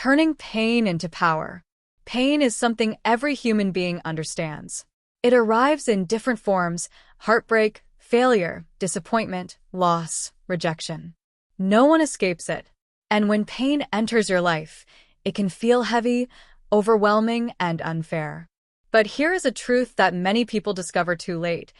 Turning pain into power. Pain is something every human being understands. It arrives in different forms: heartbreak, failure, disappointment, loss, rejection. No one escapes it. And when pain enters your life, it can feel heavy, overwhelming, and unfair. But here is a truth that many people discover too late.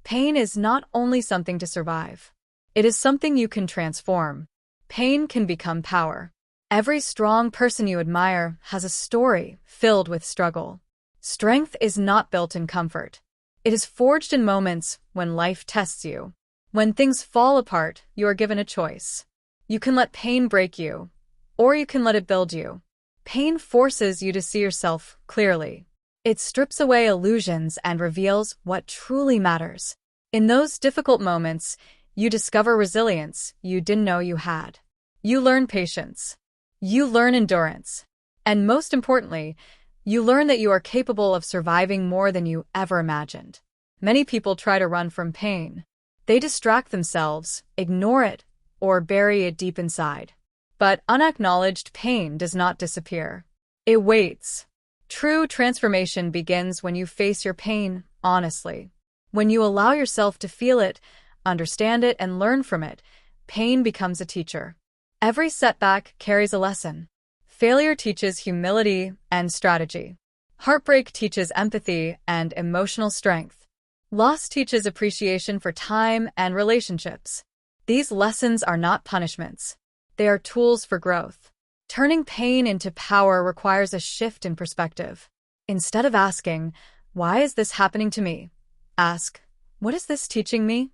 Pain is not only something to survive. It is something you can transform. Pain can become power. Every strong person you admire has a story filled with struggle. Strength is not built in comfort. It is forged in moments when life tests you. When things fall apart, you are given a choice. You can let pain break you, or you can let it build you. Pain forces you to see yourself clearly. It strips away illusions and reveals what truly matters. In those difficult moments, you discover resilience you didn't know you had. You learn patience. You learn endurance. And most importantly, you learn that you are capable of surviving more than you ever imagined. Many people try to run from pain. They distract themselves, ignore it, or bury it deep inside. But unacknowledged pain does not disappear. It waits. True transformation begins when you face your pain honestly. When you allow yourself to feel it, understand it, and learn from it, pain becomes a teacher. Every setback carries a lesson. Failure teaches humility and strategy. Heartbreak teaches empathy and emotional strength. Loss teaches appreciation for time and relationships. These lessons are not punishments. They are tools for growth. Turning pain into power requires a shift in perspective. Instead of asking, "Why is this happening to me?" ask, "What is this teaching me?"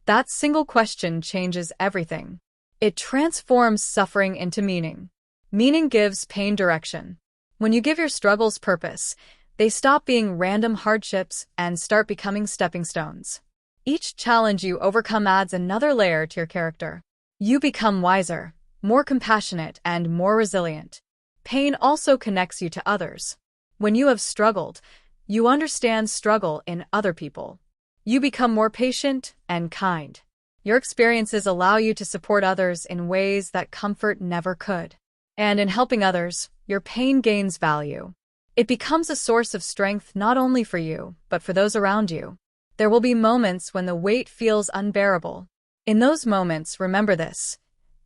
That single question changes everything. It transforms suffering into meaning. Meaning gives pain direction. When you give your struggles purpose, they stop being random hardships and start becoming stepping stones. Each challenge you overcome adds another layer to your character. You become wiser, more compassionate, and more resilient. Pain also connects you to others. When you have struggled, you understand struggle in other people. You become more patient and kind. Your experiences allow you to support others in ways that comfort never could. And in helping others, your pain gains value. It becomes a source of strength not only for you, but for those around you. There will be moments when the weight feels unbearable. In those moments, remember this: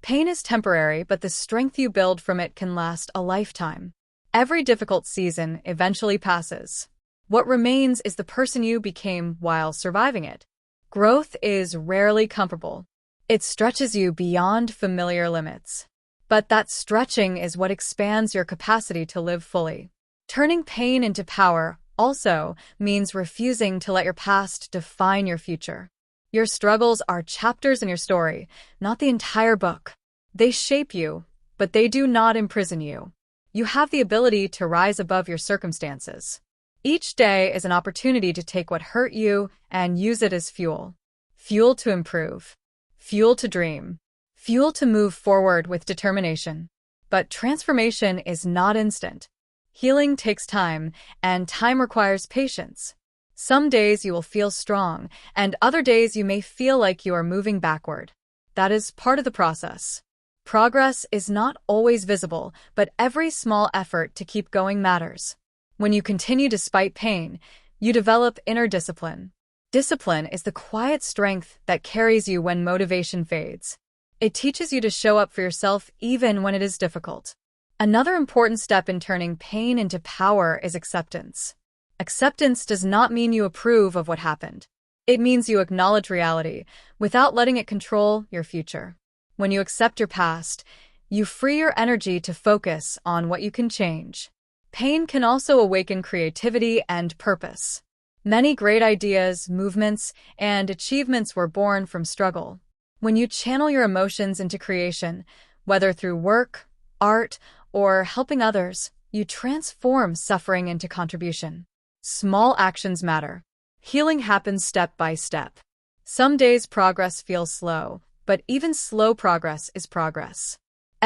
pain is temporary, but the strength you build from it can last a lifetime. Every difficult season eventually passes. What remains is the person you became while surviving it. Growth is rarely comfortable. It stretches you beyond familiar limits. But that stretching is what expands your capacity to live fully. Turning pain into power also means refusing to let your past define your future. Your struggles are chapters in your story, not the entire book. They shape you, but they do not imprison you. You have the ability to rise above your circumstances. Each day is an opportunity to take what hurt you and use it as fuel. Fuel to improve. Fuel to dream. Fuel to move forward with determination. But transformation is not instant. Healing takes time, and time requires patience. Some days you will feel strong, and other days you may feel like you are moving backward. That is part of the process. Progress is not always visible, but every small effort to keep going matters. When you continue despite pain, you develop inner discipline. Discipline is the quiet strength that carries you when motivation fades. It teaches you to show up for yourself even when it is difficult. Another important step in turning pain into power is acceptance. Acceptance does not mean you approve of what happened. It means you acknowledge reality without letting it control your future. When you accept your past, you free your energy to focus on what you can change. Pain can also awaken creativity and purpose. Many great ideas, movements, and achievements were born from struggle. When you channel your emotions into creation, whether through work, art, or helping others, you transform suffering into contribution. Small actions matter. Healing happens step by step. Some days progress feels slow, but even slow progress is progress.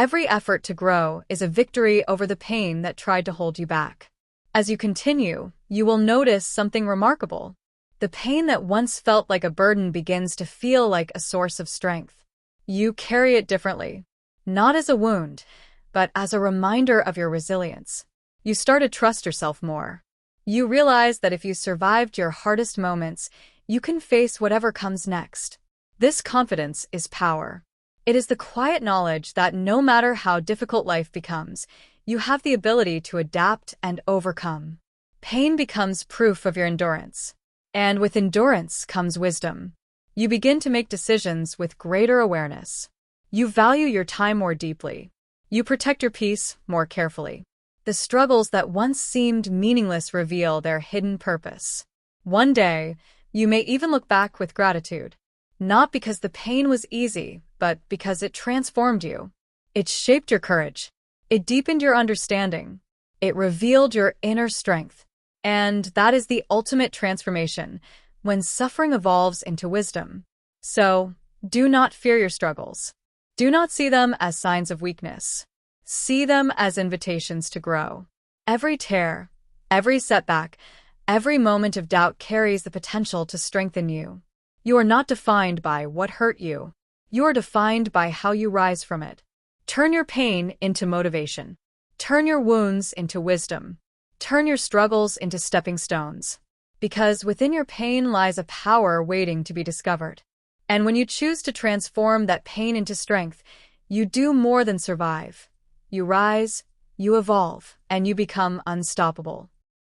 Every effort to grow is a victory over the pain that tried to hold you back. As you continue, you will notice something remarkable. The pain that once felt like a burden begins to feel like a source of strength. You carry it differently. Not as a wound, but as a reminder of your resilience. You start to trust yourself more. You realize that if you survived your hardest moments, you can face whatever comes next. This confidence is power. It is the quiet knowledge that no matter how difficult life becomes, you have the ability to adapt and overcome. Pain becomes proof of your endurance. And with endurance comes wisdom. You begin to make decisions with greater awareness. You value your time more deeply. You protect your peace more carefully. The struggles that once seemed meaningless reveal their hidden purpose. One day, you may even look back with gratitude. Not because the pain was easy, but because it transformed you. It shaped your courage. It deepened your understanding. It revealed your inner strength. And that is the ultimate transformation, when suffering evolves into wisdom. So, do not fear your struggles. Do not see them as signs of weakness. See them as invitations to grow. Every tear, every setback, every moment of doubt carries the potential to strengthen you. You are not defined by what hurt you. You are defined by how you rise from it. Turn your pain into motivation. Turn your wounds into wisdom. Turn your struggles into stepping stones. Because within your pain lies a power waiting to be discovered. And when you choose to transform that pain into strength, you do more than survive. You rise, you evolve, and you become unstoppable.